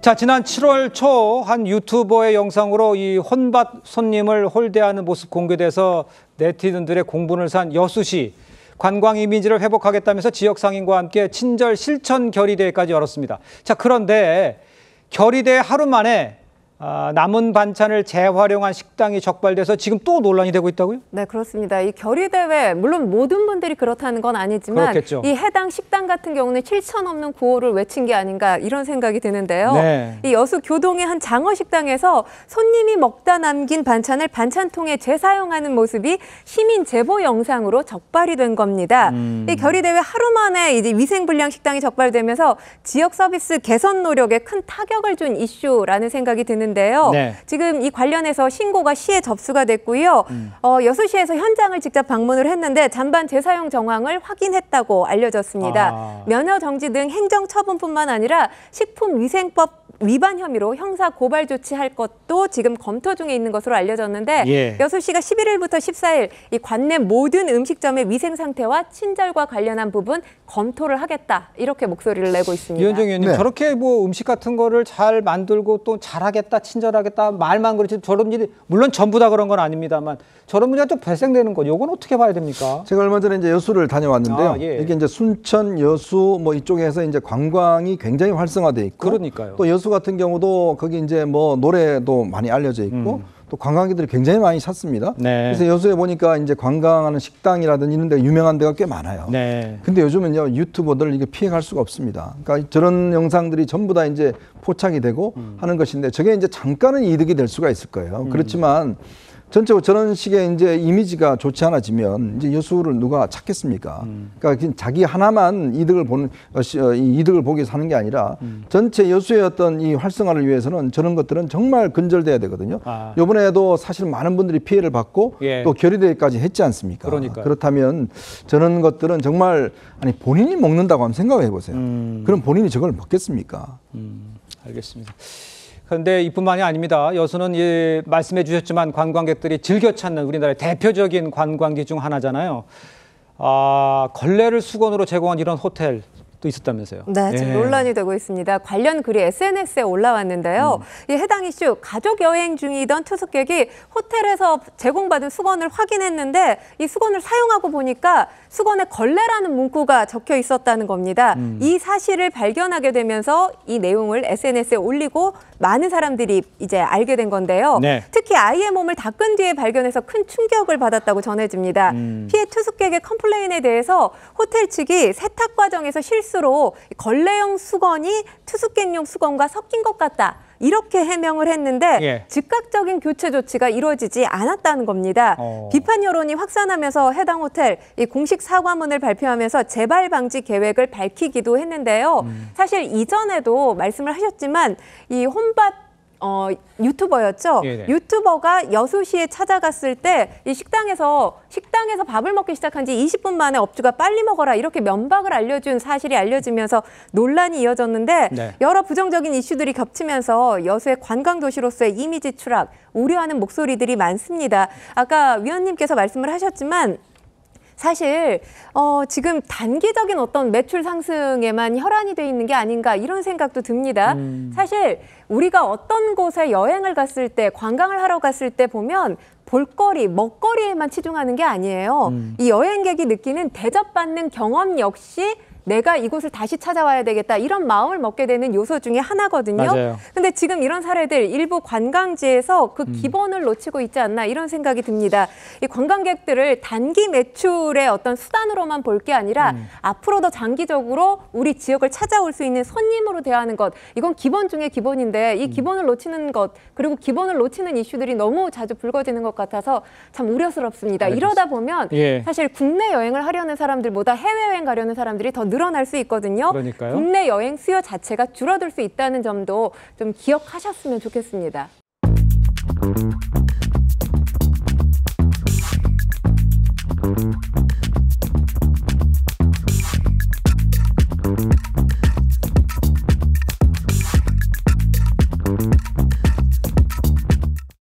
자, 지난 7월 초 한 유튜버의 영상으로 이 혼밥 손님을 홀대하는 모습 공개돼서 네티즌들의 공분을 산 여수시 관광 이미지를 회복하겠다면서 지역 상인과 함께 친절 실천 결의대회까지 열었습니다. 자, 그런데 결의대회 하루 만에 남은 반찬을 재활용한 식당이 적발돼서 지금 또 논란이 되고 있다고요? 네, 그렇습니다. 이 결의대회, 물론 모든 분들이 그렇다는 건 아니지만 그렇겠죠. 이 해당 식당 같은 경우는 실천 없는 구호를 외친 게 아닌가 이런 생각이 드는데요. 네. 이 여수 교동의 한 장어식당에서 손님이 먹다 남긴 반찬을 반찬통에 재사용하는 모습이 시민 제보 영상으로 적발이 된 겁니다. 이 결의대회 하루 만에 이제 위생불량 식당이 적발되면서 지역 서비스 개선 노력에 큰 타격을 준 이슈라는 생각이 드는데 네. 지금 이 관련해서 신고가 시에 접수가 됐고요. 여수시에서 현장을 직접 방문을 했는데 잔반 재사용 정황을 확인했다고 알려졌습니다. 면허 정지 등 행정처분뿐만 아니라 식품위생법 위반 혐의로 형사 고발 조치할 것도 지금 검토 중에 있는 것으로 알려졌는데 여수시가 11일부터 14일 이 관내 모든 음식점의 위생 상태와 친절과 관련한 부분 검토를 하겠다 이렇게 목소리를 내고 있습니다. 이현정 의원님, 네. 저렇게 뭐 음식 같은 거를 잘 만들고 또 잘하겠다, 친절하겠다 말만 그렇지 저런 일이 물론 전부 다 그런 건 아닙니다만 저런 문제가 좀 발생되는 거 이건 어떻게 봐야 됩니까? 제가 얼마 전에 이제 여수를 다녀왔는데요. 이게 이제 순천, 여수 뭐 이쪽에서 이제 관광이 굉장히 활성화돼 있고, 그러니까요. 또 여수 같은 경우도 거기 이제 뭐 노래도 많이 알려져 있고. 또 관광객들이 굉장히 많이 찾습니다. 네. 그래서 여수에 보니까 이제 관광하는 식당이라든지 이런 데가 유명한 데가 꽤 많아요. 네. 근데 요즘은요, 유튜버들 이게 피해갈 수가 없습니다. 그러니까 저런 영상들이 전부 다 이제 포착이 되고 하는 것인데 저게 이제 잠깐은 이득이 될 수가 있을 거예요. 그렇지만 전체적으로 저런 식의 이제 이미지가 좋지 않아지면 이제 여수를 누가 찾겠습니까? 그러니까 자기 하나만 이득을 보기 위해서 하는 게 아니라 전체 여수의 어떤 이 활성화를 위해서는 저런 것들은 정말 근절돼야 되거든요. 이번에도 사실 많은 분들이 피해를 받고 또 결의대회까지 했지 않습니까? 그러니까요. 그렇다면 저런 것들은 정말 아니 본인이 먹는다고 한번 생각해 보세요. 그럼 본인이 저걸 먹겠습니까? 알겠습니다. 그런데 이뿐만이 아닙니다. 여수는 말씀해 주셨지만 관광객들이 즐겨 찾는 우리나라의 대표적인 관광지 중 하나잖아요. 걸레를 수건으로 제공한 이런 호텔도 있었다면서요. 네, 지금 논란이 되고 있습니다. 관련 글이 SNS에 올라왔는데요. 이 해당 이슈, 가족 여행 중이던 투숙객이 호텔에서 제공받은 수건을 확인했는데 이 수건을 사용하고 보니까 수건에 걸레라는 문구가 적혀 있었다는 겁니다. 이 사실을 발견하게 되면서 이 내용을 SNS에 올리고 많은 사람들이 이제 알게 된 건데요. 네. 특히 아이의 몸을 닦은 뒤에 발견해서 큰 충격을 받았다고 전해집니다. 피해 투숙객의 컴플레인에 대해서 호텔 측이 세탁 과정에서 실수로 걸레용 수건이 투숙객용 수건과 섞인 것 같다. 이렇게 해명을 했는데 즉각적인 교체 조치가 이루어지지 않았다는 겁니다. 비판 여론이 확산하면서 해당 호텔 이 공식 사과문을 발표하면서 재발 방지 계획을 밝히기도 했는데요. 사실 이전에도 말씀을 하셨지만 이 혼밥 유튜버였죠. 유튜버가 여수시에 찾아갔을 때 이 식당에서 밥을 먹기 시작한 지 20분 만에 업주가 빨리 먹어라 이렇게 면박을 알려준 사실이 알려지면서 논란이 이어졌는데 여러 부정적인 이슈들이 겹치면서 여수의 관광도시로서의 이미지 추락, 우려하는 목소리들이 많습니다. 아까 위원님께서 말씀을 하셨지만 사실 지금 단기적인 어떤 매출 상승에만 혈안이 돼 있는 게 아닌가 이런 생각도 듭니다. 사실 우리가 어떤 곳에 여행을 갔을 때 관광을 하러 갔을 때 보면 볼거리, 먹거리에만 치중하는 게 아니에요. 이 여행객이 느끼는 대접받는 경험 역시 내가 이곳을 다시 찾아와야 되겠다 이런 마음을 먹게 되는 요소 중에 하나거든요. 근데 지금 이런 사례들 일부 관광지에서 그 기본을 놓치고 있지 않나 이런 생각이 듭니다. 이 관광객들을 단기 매출의 어떤 수단으로만 볼 게 아니라 앞으로도 장기적으로 우리 지역을 찾아올 수 있는 손님으로 대하는 것 이건 기본 중에 기본인데 이 기본을 놓치는 것 그리고 기본을 놓치는 이슈들이 너무 자주 불거지는 것 같아서 참 우려스럽습니다. 이러다 보면 사실 국내 여행을 하려는 사람들보다 해외여행 가려는 사람들이 더 늘어날 수 있거든요. 그러니까요. 국내 여행 수요 자체가 줄어들 수 있다는 점도 좀 기억하셨으면 좋겠습니다.